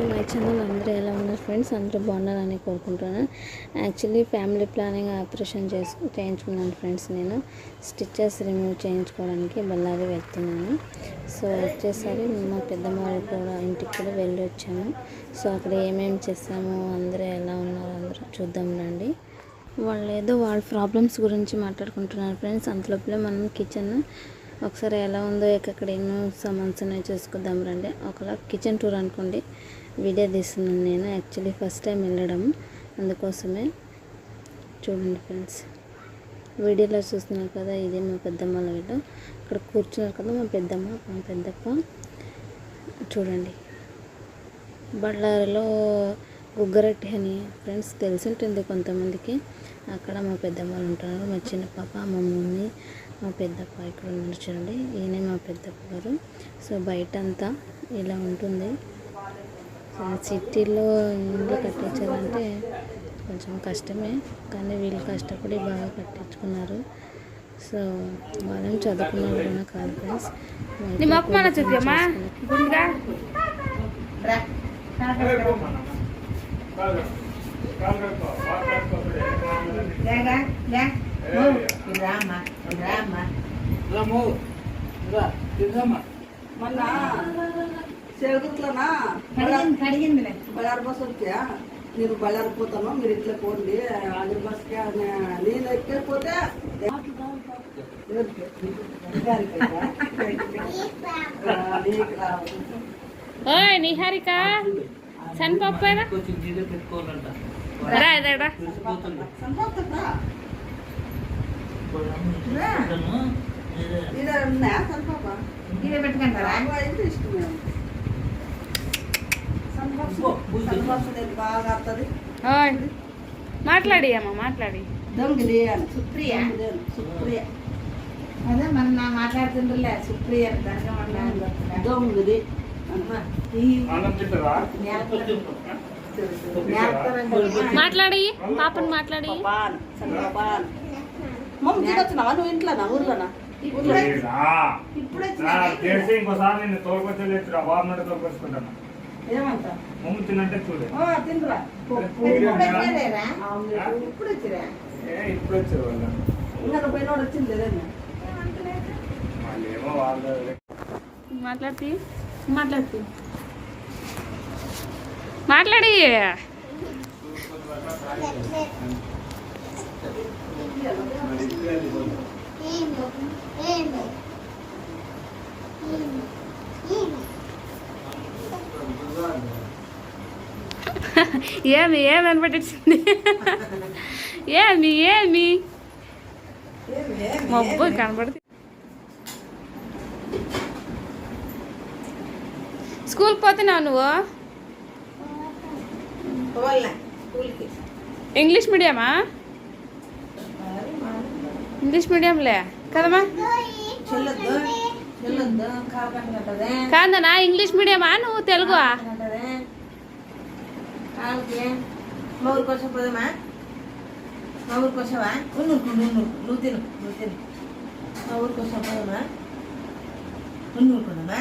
To my channel. అందరూ ఎలా ఉన్నారు ఫ్రెండ్స్? అందరూ బాగున్నారని కోరుకుంటున్నాను. యాక్చువల్లీ ఫ్యామిలీ ప్లానింగ్ ఆపరేషన్ చేయించుకున్నాను ఫ్రెండ్స్. నేను స్టిచెస్ రిమూవ్ చేయించుకోవడానికి బళ్ళారి వెళ్తున్నాను. సో వచ్చేసరి మా పెద్దమ్మ వాళ్ళు కూడా ఇంటికి కూడా వెళ్ళి వచ్చాము. సో అక్కడ ఏమేమి చేస్తాము, అందరూ ఎలా ఉన్నారు అందరూ చూద్దాం రండి. వాళ్ళు ఏదో వాళ్ళ ప్రాబ్లమ్స్ గురించి మాట్లాడుకుంటున్నారు ఫ్రెండ్స్. అంతలోపలే మనం కిచెన్ ఒకసారి ఎలా ఉందో, ఎక్కడ ఎన్నో సామాన్స్ ఉన్నాయి చూసుకుందాం రండి. ఒకలా కిచెన్ టూర్ అనుకోండి, వీడియో తీస్తున్నాను నేను. యాక్చువల్లీ ఫస్ట్ టైం వెళ్ళడం, అందుకోసమే చూడండి ఫ్రెండ్స్. వీడియోలో చూస్తున్నారు కదా, ఇది మా పెద్దమ్మ వీళ్ళు. ఇక్కడ కూర్చున్నారు కదా మా పెద్దప్ప. చూడండి, బళ్ళారిలో గుగ్గరట్టి అని ఫ్రెండ్స్ తెలిసి ఉంటుంది కొంతమందికి. అక్కడ మా పెద్దమ్మ వాళ్ళు ఉంటారు. మా చిన్న పాప, మా మమ్మీ, మా పెద్దప్ప ఇక్కడ ఉన్నారు చూడండి. ఈయనే మా పెద్దప్ప గారు. సో బయట అంతా ఇలా ఉంటుంది. సిటీలో ఇల్లు కట్టించాలంటే కొంచెం కష్టమే, కానీ వీళ్ళు కష్టపడి బాగా కట్టించుకున్నారు. సో వాళ్ళని చదువుకున్న కూడా కాదు ఫ్రెండ్స్. మొన్న సేవకుట్లనా బళ్ళారి బస్ వచ్చా, మీరు బళ్ళారి పోతాను, మీరు ఇట్లా పోండి ఆగిరి బస్కి. నేను ఎక్కిపోతే నిహారిక సన్పప్పేనా మాట్లాడి అమ్మ మాట్లాడి అదే మన మాట్లాడుతుండ్రులే సుప్రియ దొంగది మాట్లాడి పాపను మాట్లాడి. మమ్మీ తినొచ్చినావా నువ్వు ఇంట్లోనా ఊర్లోనా? ఏమంటా మమ్మీ తినంటే చూడు. తినరా ఇప్పుడు వచ్చిరా ఇప్పుడు వచ్చారు వాళ్ళు. ఇంకా పోయినోడు వచ్చింది లేదన్నా. వాళ్ళేమో వాళ్ళు మాట్లాడి మాట్లాడి ఏమి అనిపెట్టించింది? ఏమి మబ్బు కనపడుతుంది. స్కూల్కి పోతున్నావు నువ్వు? ఇంగ్లీష్ మీడియమా? ఇంగ్లీష్ మీడియంలే కదమ్మా? కాదనా ఇంగ్లీష్ మీడియమా నువ్వు తెలుగు? మా ఊరికి వచ్చా పోదామా? మా ఊరికి వచ్చావా? నువ్వు తిను మా ఊరికి వచ్చా పోదామా? ఉన్నుకున్నామా?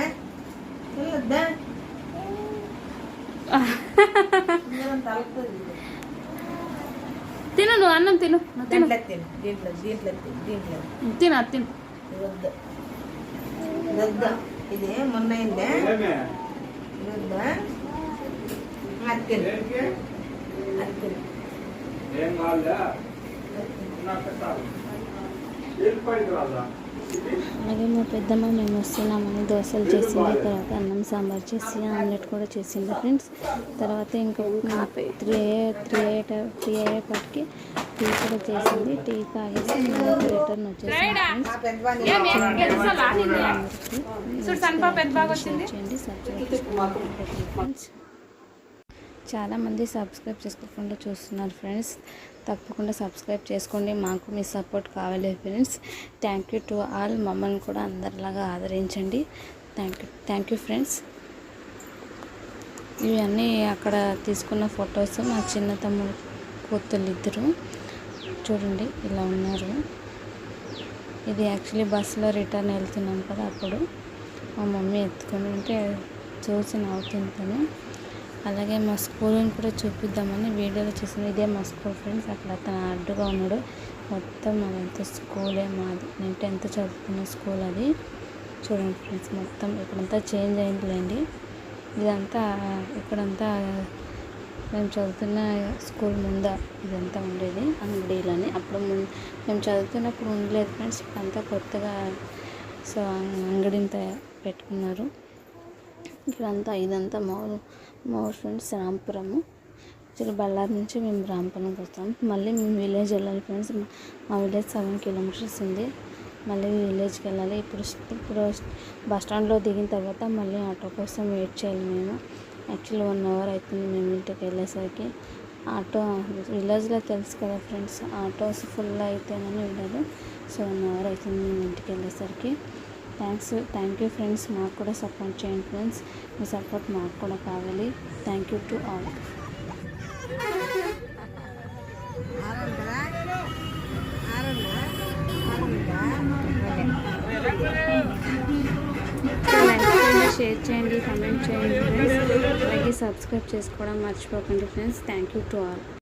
వెళ్ళొద్దా? తిను, నువ్వు అన్నం తిను. ఇది మొన్న అయిందే అలాగే మా పెద్దమ్మ మేము వస్తున్నామని దోశలు చేసింది, తర్వాత అన్నం సాంబార్ చేసి ఆమ్లెట్ కూడా చేసింది ఫ్రెండ్స్. తర్వాత ఇంకా 3 అయ్యేపటికి టీ కూడా చేసింది. టీ తాగేసి మేము రిటర్న్ వచ్చేసాం ఫ్రెండ్స్. చాలామంది సబ్స్క్రైబ్ చేసుకోకుండా చూస్తున్నారు ఫ్రెండ్స్. తప్పకుండా సబ్స్క్రైబ్ చేసుకోండి, మాకు మీ సపోర్ట్ కావాలి friends. Thank you to all. మమ్మల్ని కూడా అందరిలాగా ఆదరించండి. Thank you friends. ఇవన్నీ అక్కడ తీసుకున్న ఫొటోస్. మా చిన్న తమ్ముడు కూతుళ్ళు ఇద్దరు చూడండి ఇలా ఉన్నారు. ఇది యాక్చువల్లీ బస్సులో రిటర్న్ వెళ్తున్నాం కదా, అప్పుడు మా మమ్మీ ఎత్తుకొని ఉంటే చూసి నవ్వుతుంది తను. అలాగే మా స్కూల్ని కూడా చూపిద్దామని వీడియోలో చూసాను. ఇదే మా స్కూల్ ఫ్రెండ్స్. అక్కడ అతను అడ్డుగా ఉన్నాడు. మొత్తం అదంతా స్కూలే మాది. నేను 10th చదువుతున్న స్కూల్ అది. చూడండి ఫ్రెండ్స్, మొత్తం ఇక్కడంతా చేంజ్ అయిందిలేండి. ఇదంతా ఇక్కడంతా మేము చదువుతున్న స్కూల్ ముందు ఇదంతా ఉండేది అంగడీలని. అప్పుడు మేము చదువుతున్నప్పుడు ఉండలేదు ఫ్రెండ్స్. ఇప్పుడంతా కొత్తగా సో అంగడింతా పెట్టుకున్నారు. ఇదంతా మా ఫ్రెండ్స్ రాంపురము. యాక్చువల్లీ బళ్ళారి నుంచి మేము రాంపురంకి వస్తాం. మళ్ళీ మేము విలేజ్ వెళ్ళాలి ఫ్రెండ్స్. మా విలేజ్ 7 kilometers ఉంది. మళ్ళీ విలేజ్కి వెళ్ళాలి. ఇప్పుడు బస్ స్టాండ్లో దిగిన తర్వాత మళ్ళీ ఆటో కోసం వెయిట్ చేయాలి మేము. యాక్చువల్లీ 1 hour అవుతుంది మేము ఇంటికి వెళ్ళేసరికి. ఆటో విలేజ్లో తెలుసు కదా ఫ్రెండ్స్, ఆటోస్ ఫుల్ అయితేనే వెళ్ళదు. సో 1 hour అవుతుంది మేము ఇంటికి వెళ్ళేసరికి. Thank you friends. మాకు కూడా సపోర్ట్ చేయండి ఫ్రెండ్స్. మీ సపోర్ట్ మాకు కూడా కావాలి. Thank you to all. Share చేయండి, కామెంట్ చేయండి ఫ్రెండ్స్. అలాగే సబ్స్క్రైబ్ చేసుకోవడం మర్చిపోకండి friends. Thank you to all.